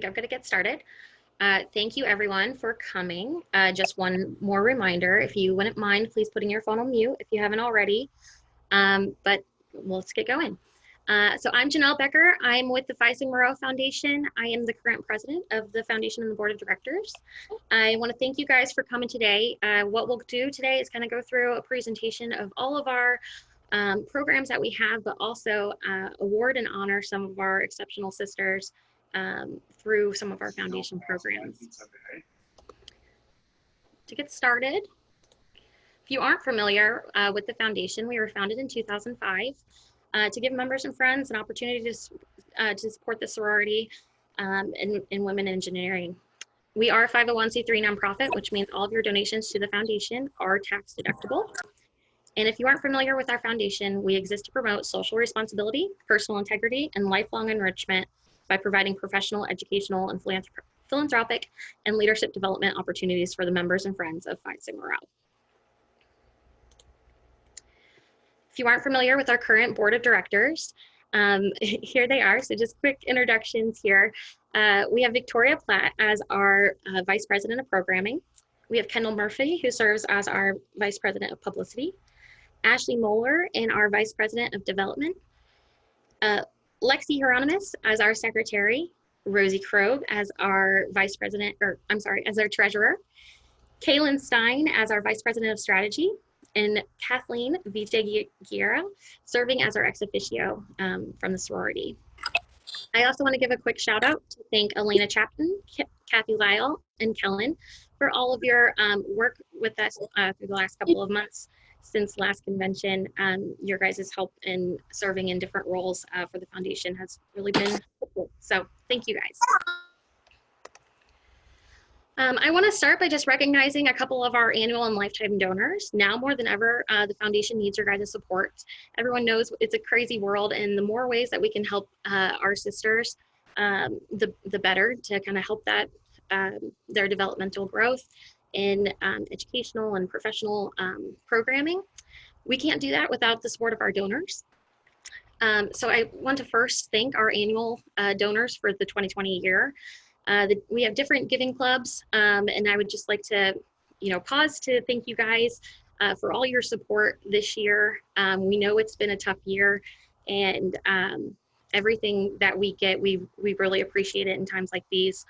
I'm going to get started. Thank you everyone for coming. Just one more reminder, if you wouldn't mind, please putting your phone on mute if you haven't already. But let's get going. So I'm Janelle Becker. I'm with the Phi Sigma Rho Foundation. I am the current president of the foundation and the board of directors. I want to thank you guys for coming today. What we'll do today is kind of go through a presentation of all of our programs that we have, but also award and honor some of our exceptional sisters through some of our foundation programs. To get started, if you aren't familiar with the foundation, we were founded in 2005 to give members and friends an opportunity to support the sorority in women engineering. We are a 501c3 nonprofit, which means all of your donations to the foundation are tax deductible. And if you aren't familiar with our foundation, we exist to promote social responsibility, personal integrity, and lifelong enrichment by providing professional, educational, and philanthropic and leadership development opportunities for the members and friends of Phi Sigma Rho. If you aren't familiar with our current board of directors, here they are. So just quick introductions here. We have Victoria Platt as our Vice President of Programming. We have Kendall Murphy, who serves as our Vice President of Publicity. Ashley Moeller in our Vice President of Development. Lexi Hieronymus as our Secretary. Rosie Krogh as our Vice President, as our Treasurer. Kaylin Stein as our Vice President of Strategy. And Kathleen Viteguera serving as our ex officio from the sorority. I also want to give a quick shout out to thank Elena Chapman, Kathy Lyle, and Kellen for all of your work with us through the last couple of months since last convention. Your guys' help in serving in different roles for the foundation has really been helpful. So thank you guys. I want to start by just recognizing a couple of our annual and lifetime donors. Now more than ever, the foundation needs your guys' support. Everyone knows it's a crazy world, and the more ways that we can help our sisters, the better, to kind of help that their developmental growth in educational and professional programming. We can't do that without the support of our donors. So I want to first thank our annual donors for the 2020 year. We have different giving clubs, and I would just like to, pause to thank you guys for all your support this year. We know it's been a tough year, and everything that we get, we really appreciate it in times like these.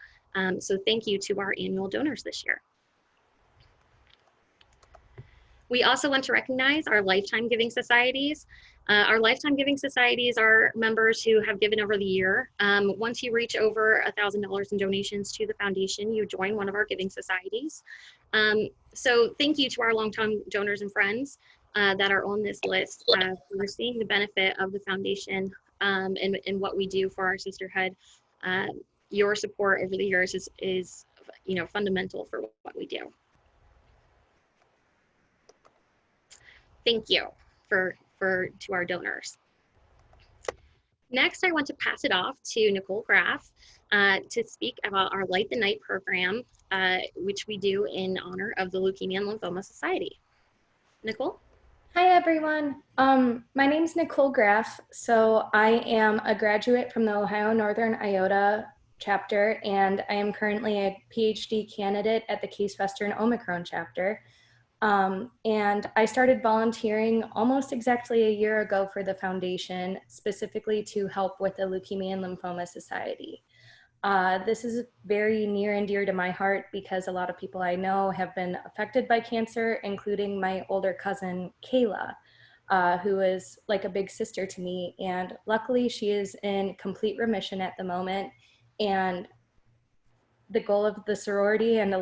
So thank you to our annual donors this year. We also want to recognize our lifetime giving societies. Our lifetime giving societies are members who have given over the year. Once you reach over $1,000 in donations to the foundation, you join one of our giving societies. So thank you to our longtime donors and friends that are on this list for seeing the benefit of the foundation and what we do for our sisterhood. Your support over the years is fundamental for what we do. Thank you to our donors. Next, I want to pass it off to Nicole Graff to speak about our Light the Night program, which we do in honor of the Leukemia and Lymphoma Society. Nicole? Hi, everyone. My name is Nicole Graff. So I am a graduate from the Ohio Northern Iota chapter, and I am currently a PhD candidate at the Case Western Omicron chapter. And I started volunteering almost exactly a year ago for the foundation, specifically to help with the Leukemia and Lymphoma Society. This is very near and dear to my heart because a lot of people I know have been affected by cancer, including my older cousin, Kayla, who is like a big sister to me. And luckily she is in complete remission at the moment. And the goal of the sorority and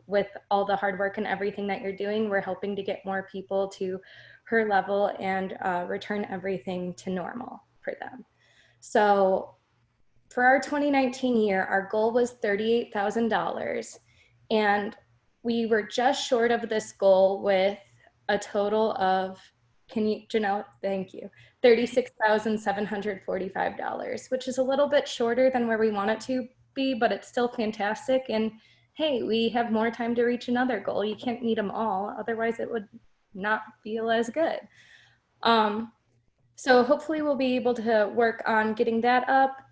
with all the hard work and everything that you're doing, we're helping to get more people to her level and return everything to normal for them. So for our 2019 year, our goal was $38,000, and we were just short of this goal with a total of, Janelle, thank you, $36,745, which is a little bit shorter than where we want it to be, but it's still fantastic. And hey, we have more time to reach another goal. You can't meet them all, otherwise it would not feel as good. So hopefully we'll be able to work on getting that up.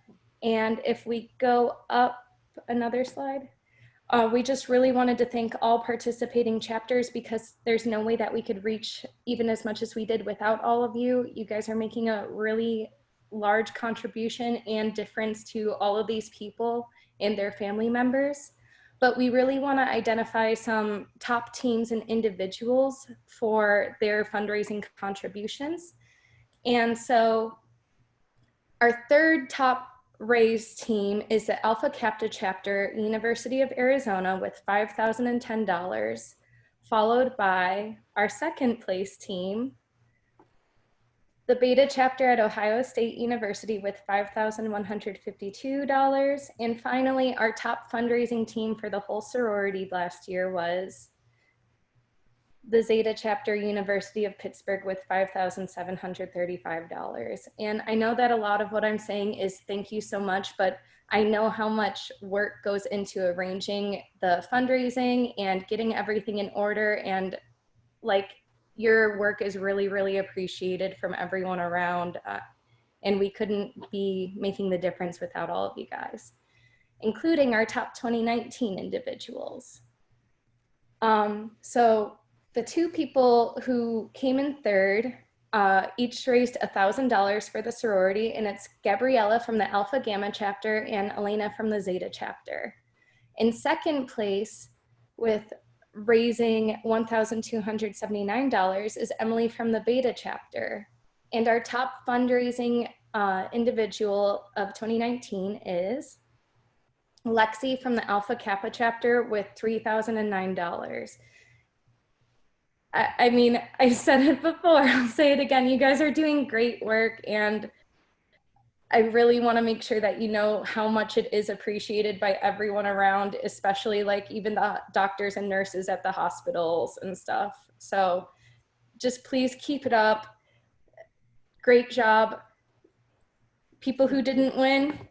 And if we go up another slide. We just really wanted to thank all participating chapters because there's no way that we could reach even as much as we did without all of you. You guys are making a really large contribution and difference to all of these people and their family members. But we really want to identify some top teams and individuals for their fundraising contributions. And so our third top raised team is the Alpha Kappa chapter, University of Arizona, with $5,010, followed by our second place team, the Beta chapter at Ohio State University with $5,152. And finally, our top fundraising team for the whole sorority last year was the Zeta chapter, University of Pittsburgh, with $5,735. And I know that a lot of what I'm saying is thank you so much, but I know how much work goes into arranging the fundraising and getting everything in order. And like, your work is really, really appreciated from everyone around. And we couldn't be making the difference without all of you guys, including our top 2019 individuals. So the two people who came in third each raised $1,000 for the sorority, and it's Gabriella from the Alpha Gamma chapter and Elena from the Zeta chapter. In second place, with raising $1,279, is Emily from the Beta chapter. And our top fundraising individual of 2019 is Lexi from the Alpha Kappa chapter with $3,009. I mean, I said it before, I'll say it again. You guys are doing great work, and I really want to make sure that you know how much it is appreciated by everyone around, especially like even the doctors and nurses at the hospitals and stuff. So just please keep it up. Great job. People who didn't win,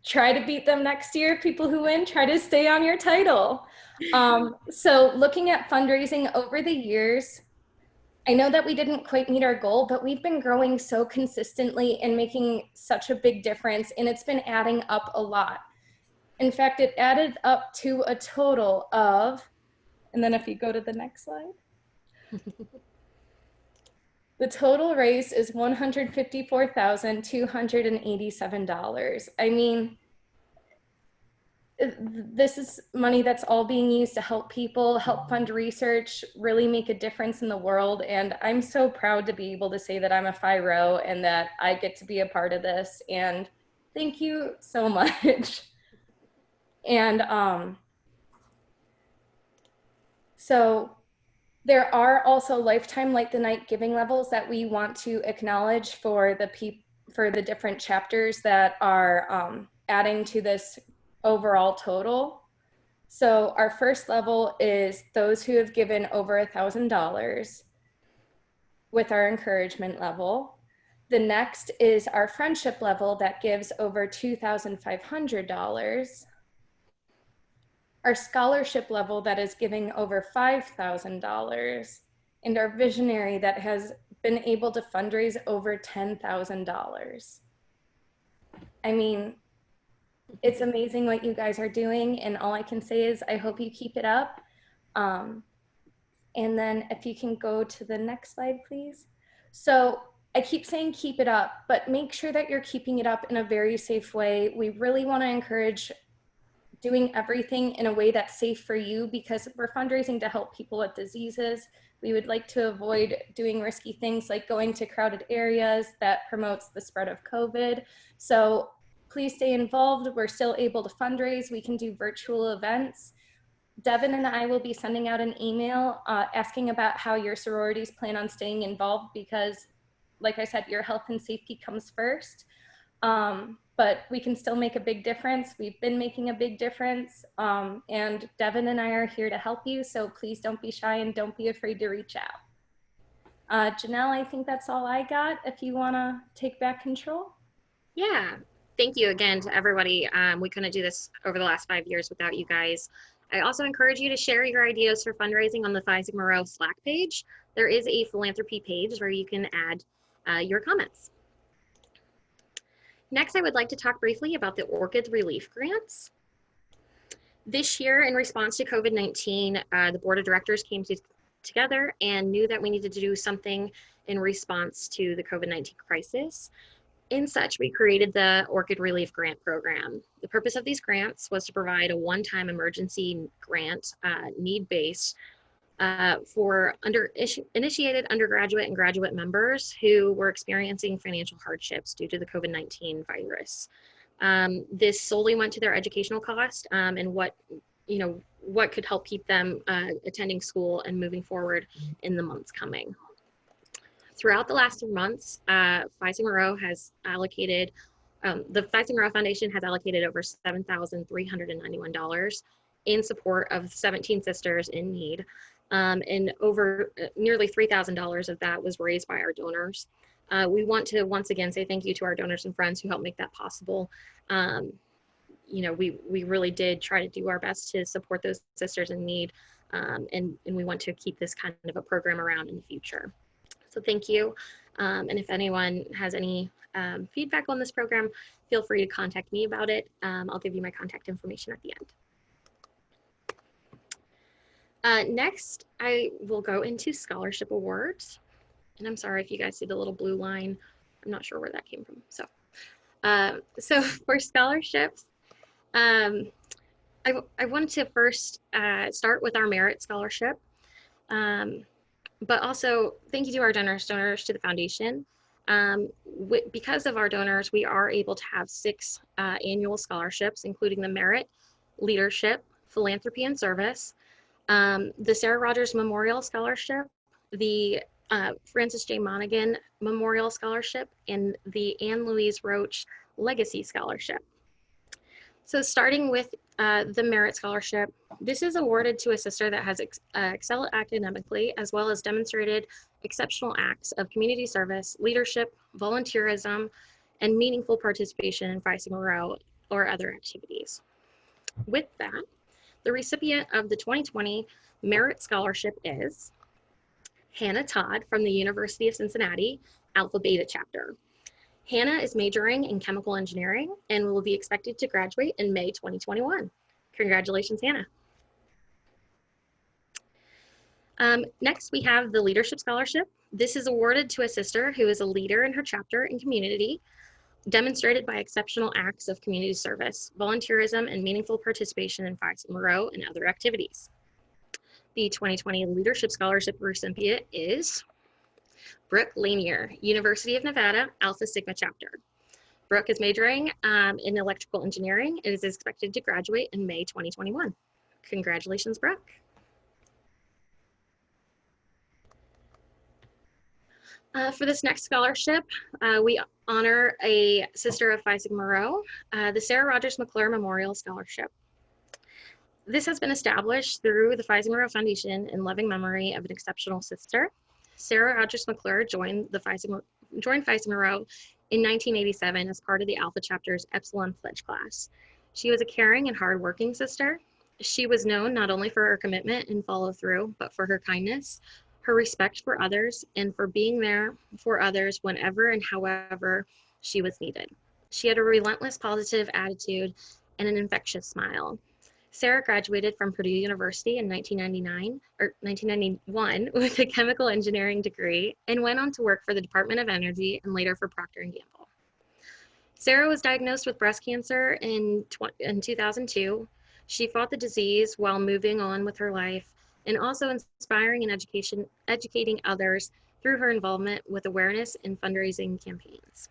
try to beat them next year. People who win, try to stay on your title. So looking at fundraising over the years, I know that we didn't quite meet our goal, but we've been growing so consistently and making such a big difference, and it's been adding up a lot. In fact, it added up to a total of, and then if you go to the next slide, the total raise is $154,287. I mean, this is money that's all being used to help people, help fund research, really make a difference in the world. And I'm so proud to be able to say that I'm a Phi Rho and that I get to be a part of this. And thank you so much. And so there are also lifetime light the night giving levels that we want to acknowledge for the different chapters that are adding to this overall total. So our first level is those who have given over $1,000 with our encouragement level. The next is our friendship level that gives over $2,500. Our scholarship level that is giving over $5,000, and our visionary that has been able to fundraise over $10,000. I mean, it's amazing what you guys are doing, and all I can say is I hope you keep it up. And then if you can go to the next slide, please. So I keep saying keep it up, but make sure that you're keeping it up in a very safe way. We really want to encourage doing everything in a way that's safe for you because we're fundraising to help people with diseases. We would like to avoid doing risky things like going to crowded areas that promotes the spread of COVID. So please stay involved. We're still able to fundraise. We can do virtual events. Devin and I will be sending out an email asking about how your sororities plan on staying involved because, like I said, your health and safety comes first. But we can still make a big difference. We've been making a big difference. And Devin and I are here to help you. So please don't be shy and don't be afraid to reach out. Janelle, I think that's all I got. If you wanna take back control. Yeah, thank you again to everybody. We couldn't do this over the last 5 years without you guys. I also encourage you to share your ideas for fundraising on the Phi Sigma Rho Slack page. There is a philanthropy page where you can add your comments. Next, I would like to talk briefly about the Orchids Relief Grants. This year, in response to COVID-19, the board of directors came together and knew that we needed to do something in response to the COVID-19 crisis. In such, we created the Orchid Relief Grant Program. The purpose of these grants was to provide a one-time emergency grant, need-based, for initiated undergraduate and graduate members who were experiencing financial hardships due to the COVID-19 virus. This solely went to their educational cost and what could help keep them attending school and moving forward in the months coming. Throughout the last 3 months, Phi Sigma Rho has allocated, the Phi Sigma Rho Foundation has allocated over $7,391 in support of 17 sisters in need. And over nearly $3,000 of that was raised by our donors. We want to once again say thank you to our donors and friends who helped make that possible. We really did try to do our best to support those sisters in need, and we want to keep this kind of a program around in the future. So thank you. And if anyone has any feedback on this program, feel free to contact me about it. I'll give you my contact information at the end. Next, I will go into scholarship awards. And I'm sorry if you guys see the little blue line. I'm not sure where that came from. So for scholarships, I wanted to first start with our merit scholarship. But also thank you to our donors to the foundation. Because of our donors, we are able to have 6 annual scholarships, including the Merit, Leadership, Philanthropy and Service, the Sarah Rogers Memorial Scholarship, the Francis J. Monaghan Memorial Scholarship, and the Anne Louise Roach Legacy Scholarship. So starting with the Merit Scholarship, this is awarded to a sister that has excelled academically as well as demonstrated exceptional acts of community service, leadership, volunteerism, and meaningful participation in Phi Sigma Rho or other activities. With that, the recipient of the 2020 Merit Scholarship is Hannah Todd from the University of Cincinnati, Alpha Beta Chapter. Hannah is majoring in chemical engineering and will be expected to graduate in May 2021. Congratulations, Hannah. Next, we have the Leadership Scholarship. This is awarded to a sister who is a leader in her chapter and community, demonstrated by exceptional acts of community service, volunteerism, and meaningful participation in Phi Sigma Rho and other activities. The 2020 Leadership Scholarship recipient is Brooke Lanier, University of Nevada, Alpha Sigma Chapter. Brooke is majoring in electrical engineering and is expected to graduate in May 2021. Congratulations, Brooke. For this next scholarship, we honor a sister of Phi Sigma Rho, the Sarah Rogers McClure Memorial Scholarship. This has been established through the Phi Sigma Rho Foundation in loving memory of an exceptional sister. Sarah Rogers McClure joined Phi Sigma Rho in 1987 as part of the Alpha Chapter's Epsilon Pledge class. She was a caring and hardworking sister. She was known not only for her commitment and follow through, but for her kindness, her respect for others, and for being there for others whenever and however she was needed. She had a relentless positive attitude and an infectious smile. Sarah graduated from Purdue University in 1991 with a chemical engineering degree and went on to work for the Department of Energy and later for Procter & Gamble. Sarah was diagnosed with breast cancer in 2002. She fought the disease while moving on with her life and also inspiring and educating others through her involvement with awareness and fundraising campaigns.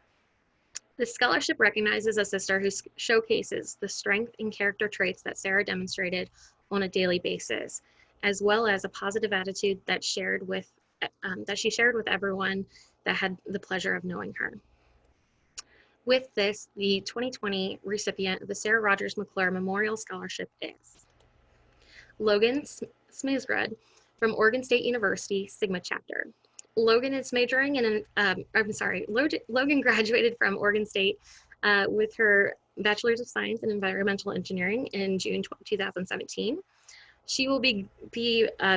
This scholarship recognizes a sister who showcases the strength and character traits that Sarah demonstrated on a daily basis, as well as a positive attitude that she shared with everyone that had the pleasure of knowing her. With this, the 2020 recipient of the Sarah Rogers McClure Memorial Scholarship is Logan Smoosgrud from Oregon State University, Sigma Chapter. Logan is majoring in Logan graduated from Oregon State with her Bachelor's of Science in Environmental Engineering in June 2017. She will be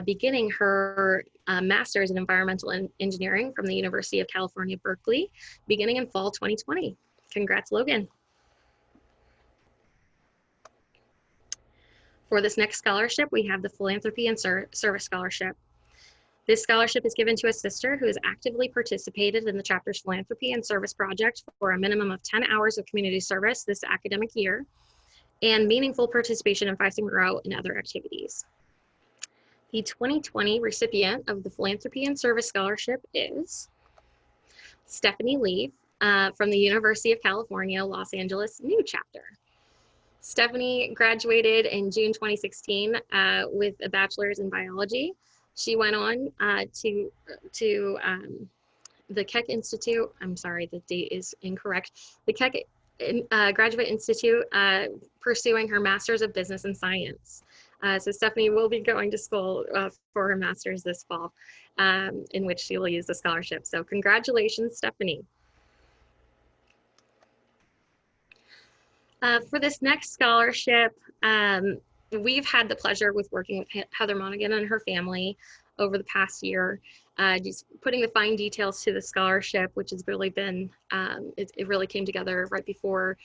beginning her Master's in Environmental Engineering from the University of California, Berkeley, beginning in fall 2020. Congrats, Logan. For this next scholarship, we have the Philanthropy and Service Scholarship. This scholarship is given to a sister who has actively participated in the chapter's philanthropy and service project for a minimum of 10 hours of community service this academic year and meaningful participation in Phi Sigma Rho and other activities. The 2020 recipient of the Philanthropy and Service Scholarship is Stephanie Lee from the University of California, Los Angeles, New Chapter. Stephanie graduated in June 2016 with a bachelor's in biology. She went on to the Keck Institute. I'm sorry, the date is incorrect. The Keck Graduate Institute, pursuing her Master's of Business and Science. So Stephanie will be going to school for her master's this fall, in which she will use the scholarship. So congratulations, Stephanie. For this next scholarship, we've had the pleasure with working with Heather Monaghan and her family over the past year, just putting the fine details to the scholarship, which has really been, it really came together right before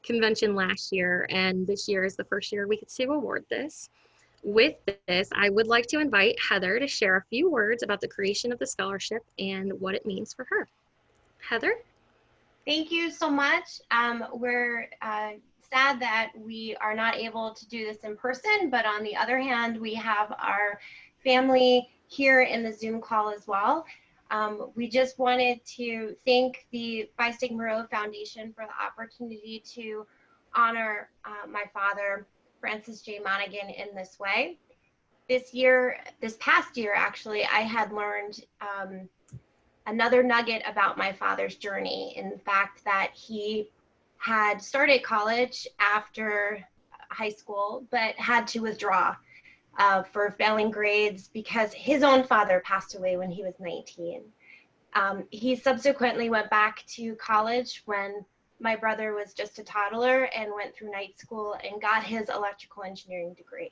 convention last year, and this year is the first year we get to award this. With this, I would like to invite Heather to share a few words about the creation of the scholarship and what it means for her. Heather? Thank you so much. We're sad that we are not able to do this in person, but on the other hand, we have our family here in the Zoom call as well. We just wanted to thank the Phi Sigma Rho Foundation for the opportunity to honor my father, Francis J. Monaghan, in this way. This past year, actually, I had learned another nugget about my father's journey, in the fact that he had started college after high school, but had to withdraw for failing grades because his own father passed away when he was 19. He subsequently went back to college when my brother was just a toddler and went through night school and got his electrical engineering degree.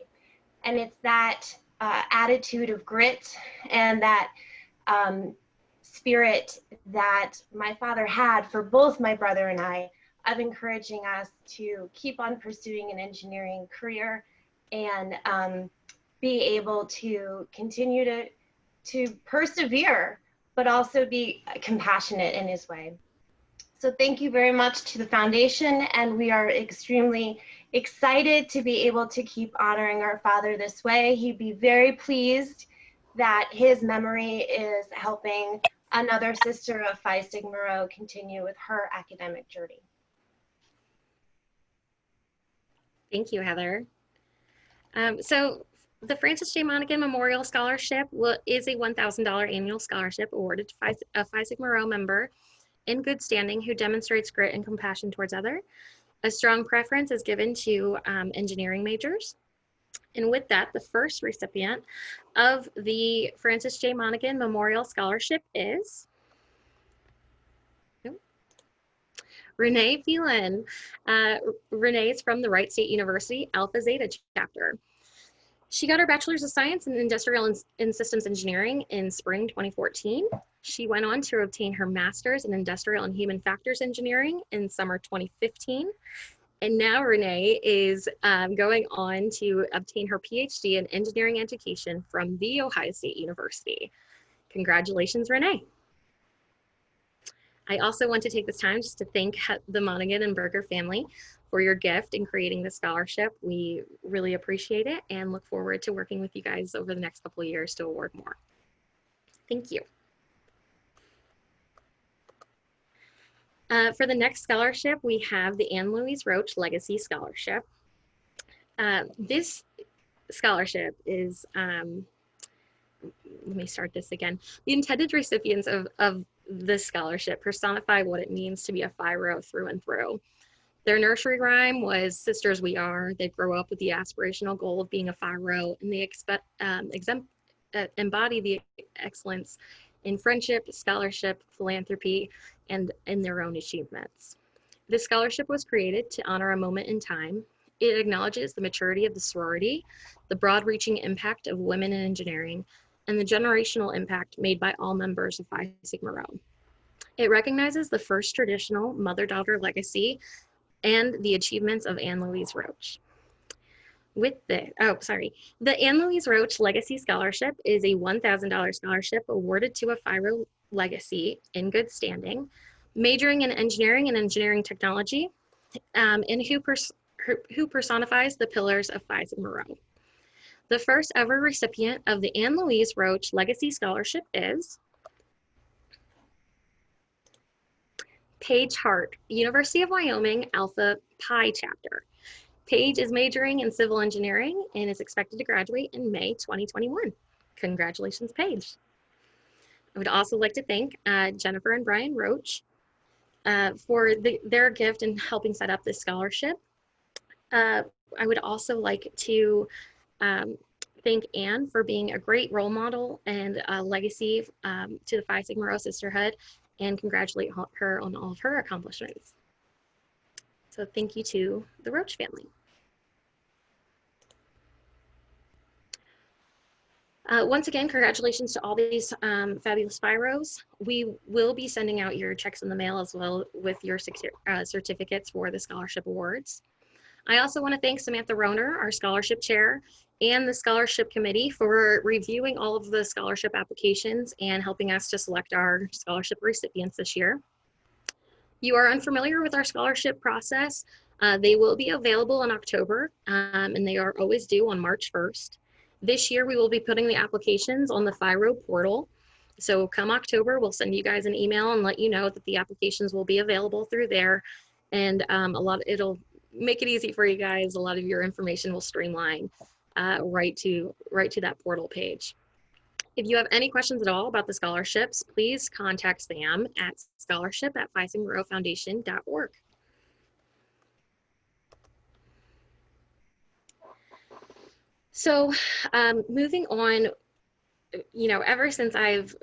And it's that attitude of grit and that spirit that my father had for both my brother and I, of encouraging us to keep on pursuing an engineering career and be able to continue to persevere, but also be compassionate in his way. So thank you very much to the foundation, and we are extremely excited to be able to keep honoring our father this way. He'd be very pleased that his memory is helping another sister of Phi Sigma Rho continue with her academic journey. Thank you, Heather. So the Francis J. Monaghan Memorial Scholarship is a $1,000 annual scholarship awarded to a Phi Sigma Rho member in good standing who demonstrates grit and compassion towards others. A strong preference is given to engineering majors. And with that, the first recipient of the Francis J. Monaghan Memorial Scholarship is Renee Phelan. Renee is from the Wright State University Alpha Zeta chapter. She got her Bachelor's of Science in Industrial and Systems Engineering in spring 2014. She went on to obtain her Master's in Industrial and Human Factors Engineering in summer 2015. And now Renee is going on to obtain her PhD in Engineering Education from The Ohio State University. Congratulations, Renee. I also want to take this time just to thank the Monaghan and Berger family for your gift in creating this scholarship. We really appreciate it and look forward to working with you guys over the next couple of years to award more. Thank you. For the next scholarship, we have the Anne Louise Roach Legacy Scholarship. This scholarship is, let me start this again. The intended recipients of this scholarship personify what it means to be a Phi Rho through and through. Their nursery rhyme was "Sisters We Are." They grow up with the aspirational goal of being a Phi Rho, and they embody the excellence in friendship, scholarship, philanthropy, and in their own achievements. This scholarship was created to honor a moment in time. It acknowledges the maturity of the sorority, the broad-reaching impact of women in engineering, and the generational impact made by all members of Phi Sigma Rho. It recognizes the first traditional mother-daughter legacy and the achievements of Anne Louise Roach. The Anne Louise Roach Legacy Scholarship is a $1,000 scholarship awarded to a Phi Rho legacy in good standing, majoring in engineering and engineering technology, and who personifies the pillars of Phi Sigma Rho. The first ever recipient of the Anne Louise Roach Legacy Scholarship is Paige Hart, University of Wyoming Alpha Pi chapter. Paige is majoring in civil engineering and is expected to graduate in May 2021. Congratulations, Paige. I would also like to thank Jennifer and Brian Roach for their gift in helping set up this scholarship. I would also like to thank Anne for being a great role model and a legacy to the Phi Sigma Rho sisterhood, and congratulate her on all of her accomplishments. So thank you to the Roach family. Once again, congratulations to all these fabulous Phi Rhos. We will be sending out your checks in the mail as well with your certificates for the scholarship awards. I also want to thank Samantha Rohner, our scholarship chair, and the scholarship committee for reviewing all of the scholarship applications and helping us to select our scholarship recipients this year. You are unfamiliar with our scholarship process, they will be available in October, and they are always due on March 1st. This year, we will be putting the applications on the Phi Rho portal. So come October, we'll send you guys an email and let you know that the applications will be available through there. And it'll make it easy for you guys. A lot of your information will streamline right to that portal page. If you have any questions at all about the scholarships, please contact Sam at scholarship@PhiSigmaRhoFoundation.org. So moving on, ever since I've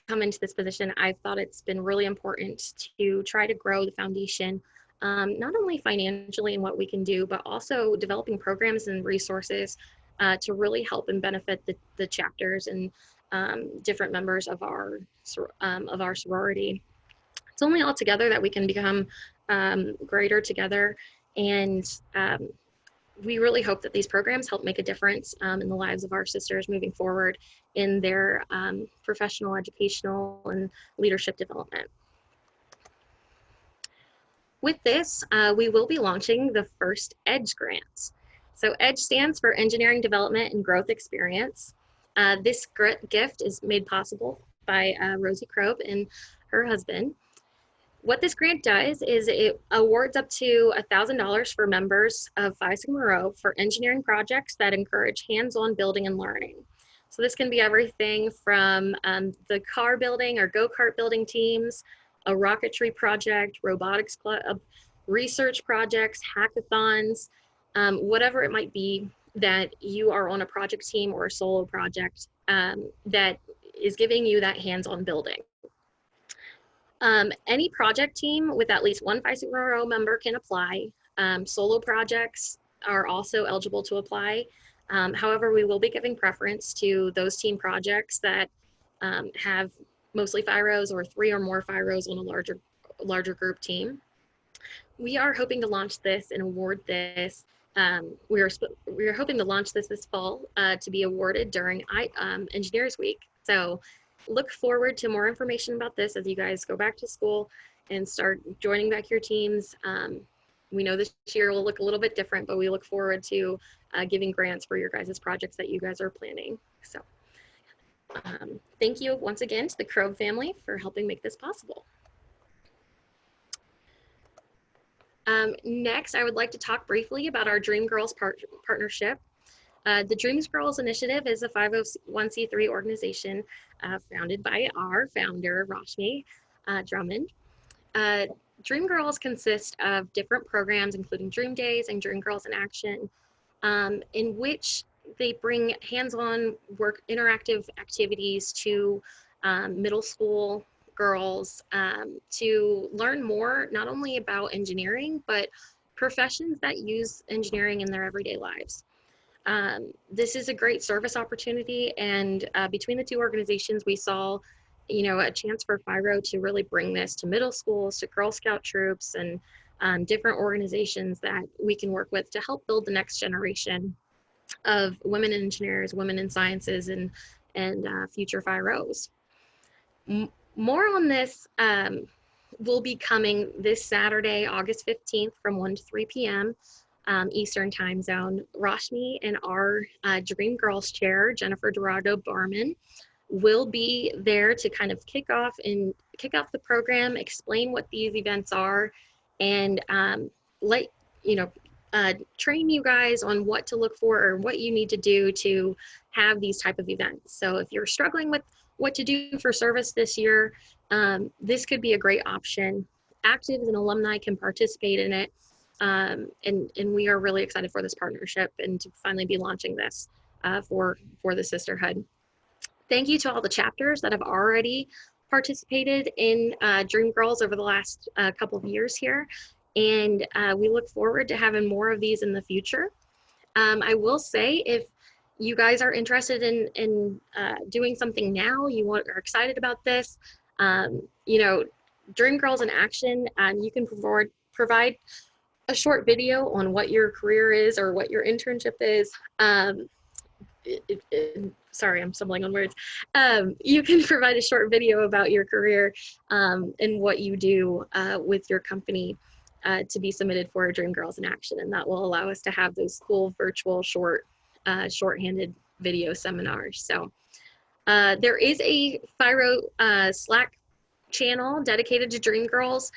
come into this position, I've thought it's been really important to try to grow the foundation, not only financially in what we can do, but also developing programs and resources to really help and benefit the chapters and different members of our sorority. It's only all together that we can become greater together, and we really hope that these programs help make a difference in the lives of our sisters moving forward in their professional, educational, and leadership development. With this, we will be launching the first EDGE grants. So EDGE stands for Engineering Development and Growth Experience. This gift is made possible by Rosie Krob and her husband. What this grant does is it awards up to $1,000 for members of Phi Sigma Rho for engineering projects that encourage hands-on building and learning. So this can be everything from the car building or go-kart building teams, a rocketry project, robotics club, research projects, hackathons, whatever it might be that you are on a project team or a solo project that is giving you that hands-on building. Any project team with at least one Phi Sigma Rho member can apply. Solo projects are also eligible to apply. However, we will be giving preference to those team projects that have mostly Phi Rhos or 3 or more Phi Rhos on a larger group team. We are hoping to launch this and award this. We are hoping to launch this fall to be awarded during Engineers Week. So look forward to more information about this as you guys go back to school and start joining back your teams. We know this year will look a little bit different, but we look forward to giving grants for your guys' projects that you guys are planning. So thank you once again to the Krob family for helping make this possible. Next, I would like to talk briefly about our Dream Girls partnership. The Dreams Girls Initiative is a 501c3 organization founded by our founder, Rashmi Drummond. Dream Girls consist of different programs, including Dream Days and Dream Girls in Action, in which they bring hands-on work, interactive activities to middle school girls to learn more, not only about engineering, but professions that use engineering in their everyday lives. This is a great service opportunity, and between the two organizations, we saw, a chance for Phi Rho to really bring this to middle schools, to Girl Scout troops, and different organizations that we can work with to help build the next generation of women engineers, women in sciences, and future Phi Rhos. More on this will be coming this Saturday, August 15th from 1 to 3 p.m. Eastern time zone. Rashmi and our Dream Girls chair, Jennifer Dorado Barman, will be there to kind of kick off the program, explain what these events are, and let you know, train you guys on what to look for or what you need to do to have these type of events. So if you're struggling with what to do for service this year, this could be a great option. Actives and alumni can participate in it, and we are really excited for this partnership and to finally be launching this for the sisterhood. Thank you to all the chapters that have already participated in Dream Girls over the last couple of years here, and we look forward to having more of these in the future. I will say, if you guys are interested in doing something now, are excited about this, you know, Dream Girls in Action, you can provide a short video on what your career is or what your internship is. Sorry, I'm stumbling on words. You can provide a short video about your career and what you do with your company to be submitted for a Dream Girls in Action, and that will allow us to have those cool virtual shorthanded video seminars. So there is a Phi Rho Slack channel dedicated to Dream Girls.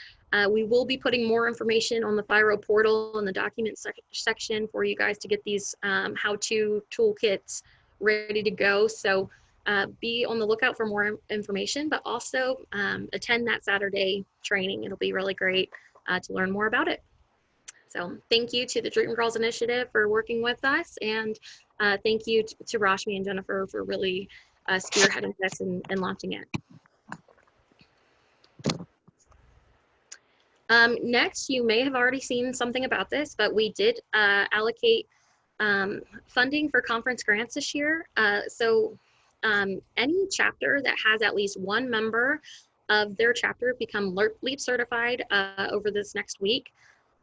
We will be putting more information on the Phi Rho portal in the documents section for you guys to get these how-to toolkits ready to go. So be on the lookout for more information, but also attend that Saturday training. It'll be really great to learn more about it. So thank you to the Dream Girls Initiative for working with us, and thank you to Rashmi and Jennifer for really spearheading this and launching it. Next, you may have already seen something about this, but we did allocate funding for conference grants this year. So any chapter that has at least one member of their chapter become LEAP certified over this next week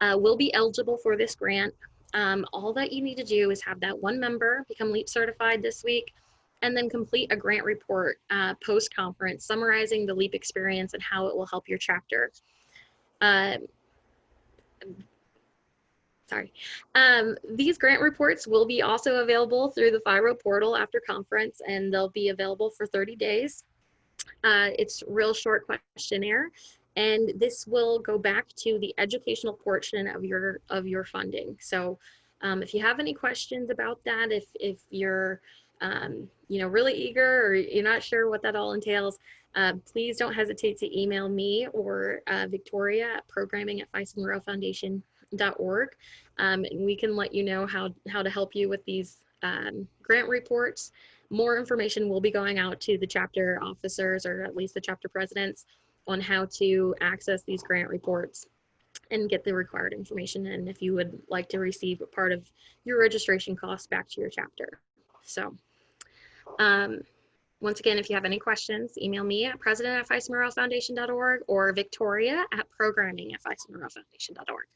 will be eligible for this grant. All that you need to do is have that one member become LEAP certified this week, and then complete a grant report post-conference summarizing the LEAP experience and how it will help your chapter. These grant reports will be also available through the Phi Rho portal after conference, and they'll be available for 30 days. It's a real short questionnaire, and this will go back to the educational portion of your funding. So if you have any questions about that, if you're you know, really eager or you're not sure what that all entails, please don't hesitate to email me or Victoria at programming@PhiSigmaRhoFoundation.org, and we can let you know how to help you with these grant reports. More information will be going out to the chapter officers, or at least the chapter presidents, on how to access these grant reports and get the required information, and if you would like to receive a part of your registration costs back to your chapter. So once again, if you have any questions, email me at president@PhiSigmaRhoFoundation.org or Victoria at programming@PhiSigmaRhoFoundation.org.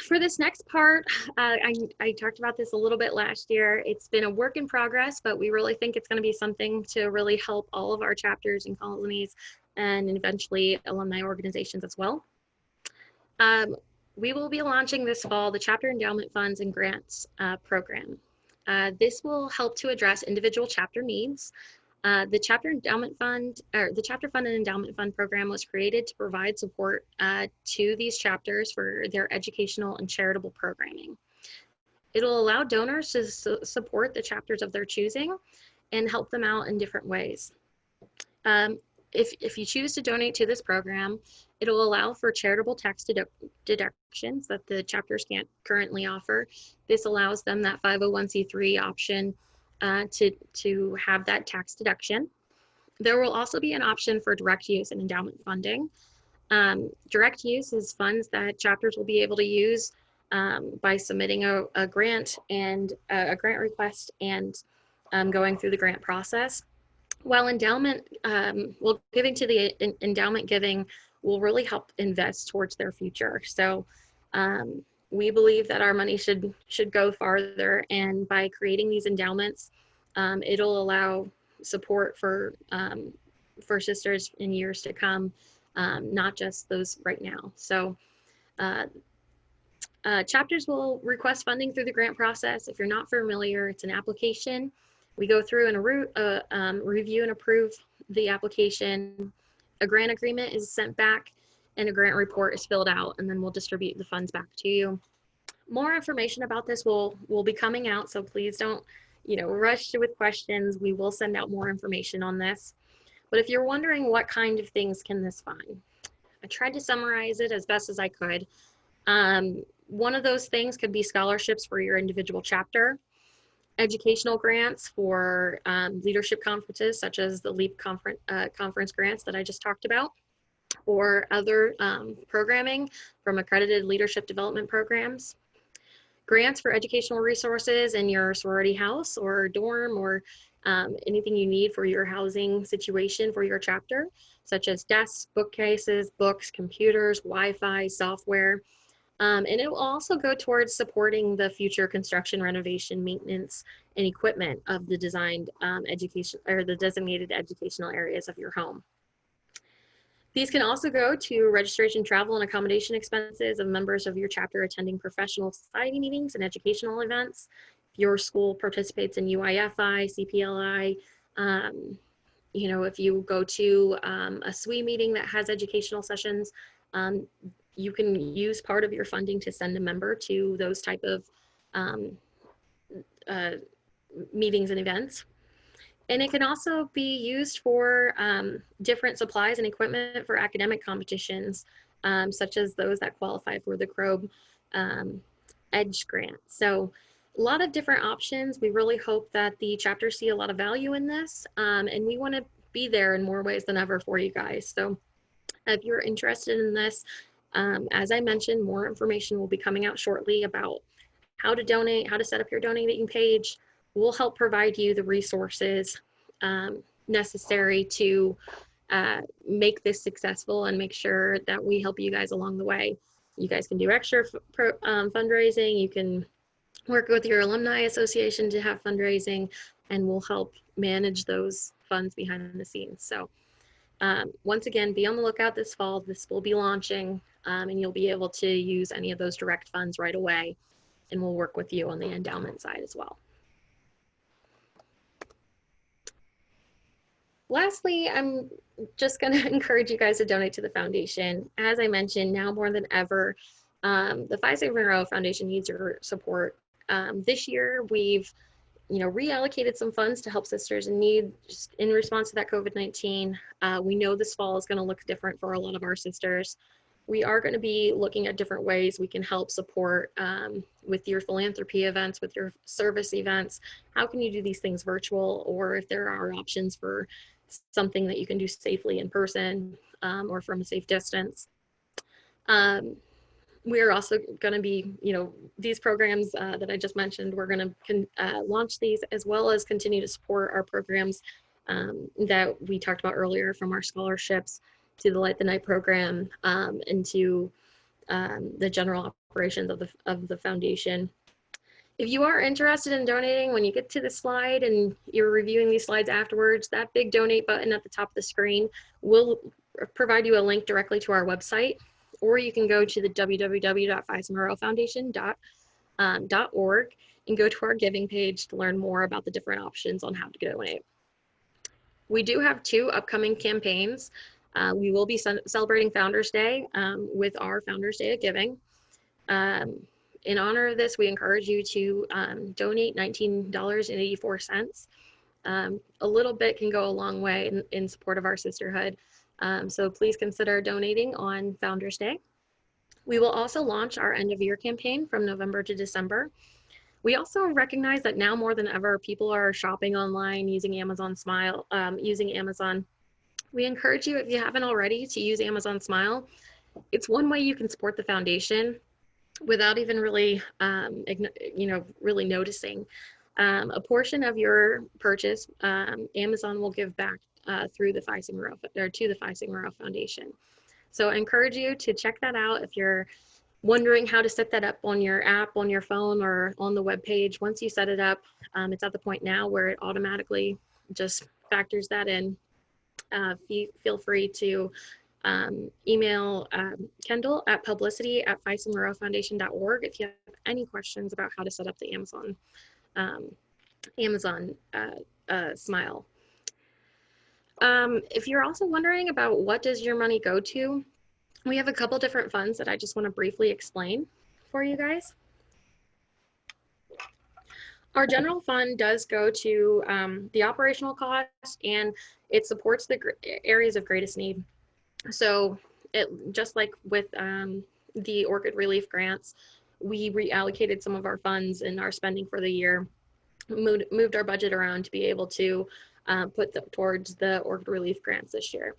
For this next part, I talked about this a little bit last year. It's been a work in progress, but we really think it's going to be something to really help all of our chapters and colonies and eventually alumni organizations as well. We will be launching this fall the Chapter Endowment Funds and Grants program. This will help to address individual chapter needs. The Chapter Endowment Fund, or the Chapter Fund and Endowment Fund program, was created to provide support to these chapters for their educational and charitable programming. It'll allow donors to support the chapters of their choosing and help them out in different ways. If you choose to donate to this program, it'll allow for charitable tax deductions that the chapters can't currently offer. This allows them that 501c3 option to have that tax deduction. There will also be an option for direct use and endowment funding. Direct use is funds that chapters will be able to use by submitting a grant and a grant request and going through the grant process. While endowment, giving to the endowment giving will really help invest towards their future. So we believe that our money should go farther, and by creating these endowments, it'll allow support for sisters in years to come, not just those right now. So chapters will request funding through the grant process. If you're not familiar, it's an application. We go through and review and approve the application. A grant agreement is sent back and a grant report is filled out, and then we'll distribute the funds back to you. More information about this will be coming out, so please don't rush with questions. We will send out more information on this. But if you're wondering what kind of things can this fund, I tried to summarize it as best as I could. One of those things could be scholarships for your individual chapter, educational grants for leadership conferences, such as the LEAP conference grants that I just talked about, or other programming from accredited leadership development programs. Grants for educational resources in your sorority house or dorm, or anything you need for your housing situation for your chapter, such as desks, bookcases, books, computers, Wi-Fi, software. And it will also go towards supporting the future construction, renovation, maintenance, and equipment of the designed education or the designated educational areas of your home. These can also go to registration, travel, and accommodation expenses of members of your chapter attending professional society meetings and educational events. If your school participates in UIFI, CPLI, if you go to a SWE meeting that has educational sessions, you can use part of your funding to send a member to those type of meetings and events. And it can also be used for different supplies and equipment for academic competitions, such as those that qualify for the CROB EDGE grant. So a lot of different options. We really hope that the chapters see a lot of value in this, and we want to be there in more ways than ever for you guys. So if you're interested in this, as I mentioned, more information will be coming out shortly about how to donate, how to set up your donating page. We'll help provide you the resources necessary to make this successful and make sure that we help you guys along the way. You guys can do extra fundraising. You can work with your alumni association to have fundraising, and we'll help manage those funds behind the scenes. So once again, be on the lookout this fall. This will be launching, and you'll be able to use any of those direct funds right away, and we'll work with you on the endowment side as well. Lastly, I'm just going to encourage you guys to donate to the foundation. As I mentioned, now more than ever, the Phi Sigma Rho Foundation needs your support. This year, we've reallocated some funds to help sisters in need just in response to that COVID-19. We know this fall is going to look different for a lot of our sisters. We are going to be looking at different ways we can help support with your philanthropy events, with your service events. How can you do these things virtual, or if there are options for something that you can do safely in person or from a safe distance. We're also going to be, these programs that I just mentioned, we're going to launch these, as well as continue to support our programs that we talked about earlier, from our scholarships to the Light the Night program and to the general operations of the foundation. If you are interested in donating, when you get to the slide and you're reviewing these slides afterwards, that big donate button at the top of the screen will provide you a link directly to our website, or you can go to the www.phismarofoundation.org and go to our giving page to learn more about the different options on how to donate. We do have 2 upcoming campaigns. We will be celebrating Founders Day with our Founders Day of Giving. In honor of this, we encourage you to donate $19.84. A little bit can go a long way in support of our sisterhood. So please consider donating on Founders Day. We will also launch our end of year campaign from November to December. We also recognize that now more than ever, people are shopping online, using Amazon Smile, using Amazon. We encourage you, if you haven't already, to use Amazon Smile. It's one way you can support the foundation without even really, really noticing. A portion of your purchase, Amazon will give back through the Phi Sigma Rho, or to the Phi Sigma Rho Foundation. So I encourage you to check that out if you're wondering how to set that up on your app, on your phone, or on the web page, once you set it up, it's at the point now where it automatically just factors that in. Feel free to email Kendall at publicity@phi-sigma-rho-foundation.org if you have any questions about how to set up the Amazon Smile. If you're also wondering about what does your money go to, we have a couple different funds that I just want to briefly explain for you guys. Our general fund does go to the operational cost, and it supports the areas of greatest need. So just like with the orchid relief grants, we reallocated some of our funds and our spending for the year, moved our budget around to be able to put them towards the orchid relief grants this year.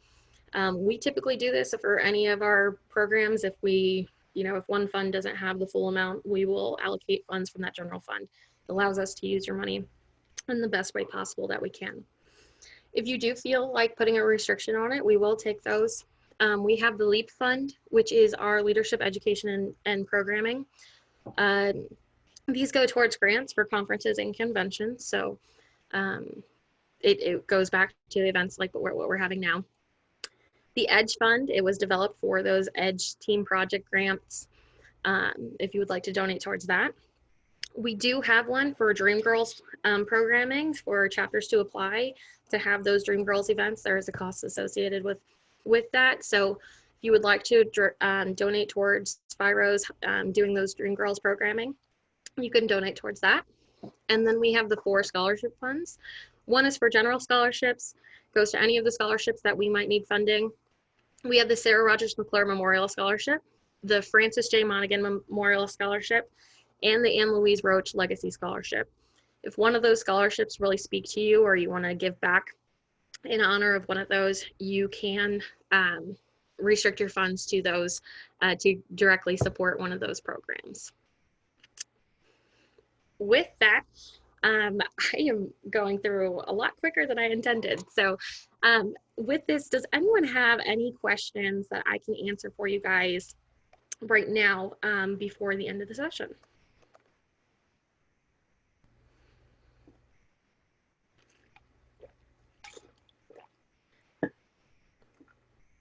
We typically do this for any of our programs. If if one fund doesn't have the full amount, we will allocate funds from that general fund. It allows us to use your money in the best way possible that we can. If you do feel like putting a restriction on it, we will take those. We have the LEAP fund, which is our leadership education and programming. These go towards grants for conferences and conventions. So it goes back to events like what we're having now. The EDGE fund, it was developed for those EDGE team project grants, if you would like to donate towards that. We do have one for Dream Girls programming for chapters to apply to have those Dream Girls events. There is a cost associated with that. So if you would like to donate towards Spiro's doing those Dream Girls programming, you can donate towards that. And then we have the 4 scholarship funds. One is for general scholarships, goes to any of the scholarships that we might need funding. We have the Sarah Rogers McClure Memorial Scholarship, the Francis J. Monaghan Memorial Scholarship, and the Anne Louise Roach Legacy Scholarship. If one of those scholarships really speak to you, or you want to give back in honor of one of those, you can restrict your funds to those to directly support one of those programs. With that, I am going through a lot quicker than I intended. So with this, does anyone have any questions that I can answer for you guys right now before the end of the session?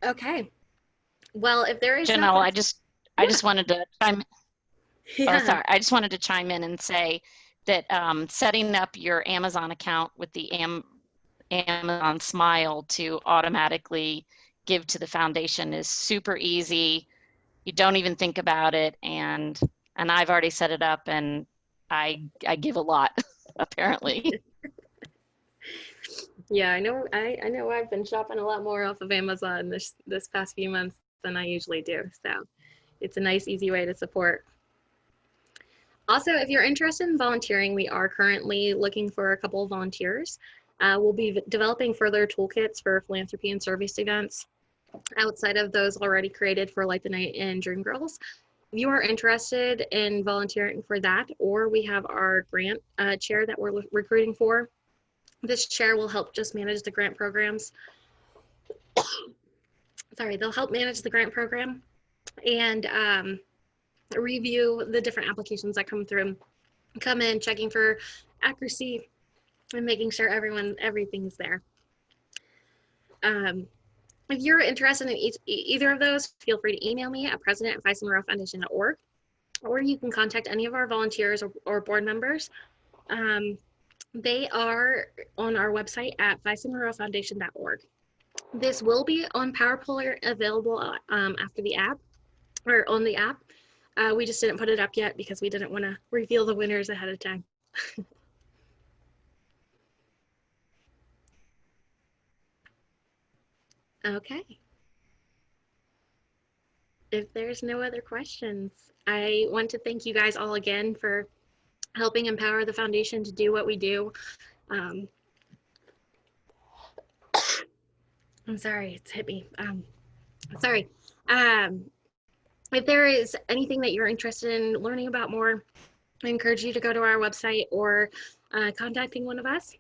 Okay. Well, if there is Janelle, I just wanted to chime. Yeah. Oh, sorry. I just wanted to chime in and say that setting up your Amazon account with the Amazon Smile to automatically give to the foundation is super easy. You don't even think about it, and I've already set it up, and I give a lot apparently. Yeah, I know I've been shopping a lot more off of Amazon this past few months than I usually do. So it's a nice, easy way to support. Also, if you're interested in volunteering, we are currently looking for a couple of volunteers. We'll be developing further toolkits for philanthropy and service events outside of those already created for Light the Night and Dream Girls. If you are interested in volunteering for that, or we have our grant chair that we're recruiting for. This chair will help just manage the grant programs. Sorry, they'll help manage the grant program and review the different applications that come in, checking for accuracy and making sure everything's there. If you're interested in either of those, feel free to email me at president@phi-sigma-rho-foundation.org, or you can contact any of our volunteers or board members. They are on our website at phi-sigma-rho-foundation.org. This will be on PowerPoint available after the app, or on the app. We just didn't put it up yet because we didn't want to reveal the winners ahead of time. Okay. If there's no other questions, I want to thank you guys all again for helping empower the foundation to do what we do. I'm sorry, it's hit me. Sorry. If there is anything that you're interested in learning about more, I encourage you to go to our website or contacting one of us.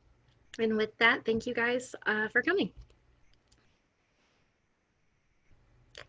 And with that, thank you guys for coming.